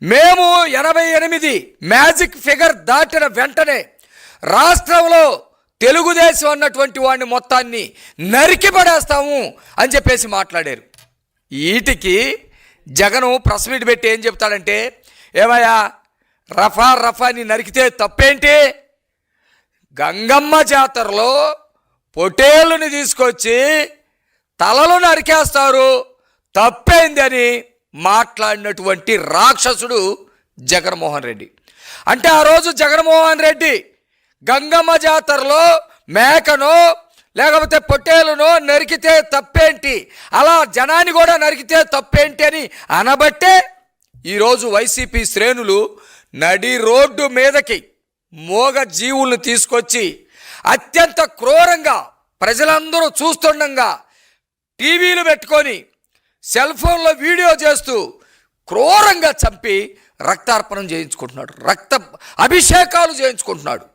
మేము 88 magic figure దాటిన వెంటనే రాష్ట్రంలో తెలుగుదేశం అన్నటువంటి వాడిని మొత్తాన్ని నరికి పడేస్తాము అని చెప్పేసి మాట్లాడారు. వీటికి జగను ప్రెస్ మీట్ పెట్టి ఏం చెప్తాడంటే, ఏమయ్యా రఫాని నరికితే తప్పేంటి? గంగమ్మ జాతరలో పొటేళ్ళని తీసుకొచ్చి తలలు నరికేస్తారు, తప్పేందని మాట్లాడినటువంటి రాక్షసుడు జగన్మోహన్ రెడ్డి. అంటే ఆ రోజు జగన్మోహన్ రెడ్డి గంగమ్మ జాతరలో మేకనో లేకపోతే పొట్టేలునో నరికితే తప్పేంటి, అలా జనాన్ని కూడా నరికితే తప్పేంటి అని అనబట్టే ఈరోజు వైసీపీ శ్రేణులు నడి రోడ్డు మీదకి మోగ జీవులను తీసుకొచ్చి అత్యంత క్రూరంగా ప్రజలందరూ చూస్తుండగా టీవీలు పెట్టుకొని సెల్ ఫోన్లో వీడియో చేస్తూ క్రూరంగా చంపి రక్తార్పణం చేయించుకుంటున్నాడు, రక్త అభిషేకాలు చేయించుకుంటున్నాడు.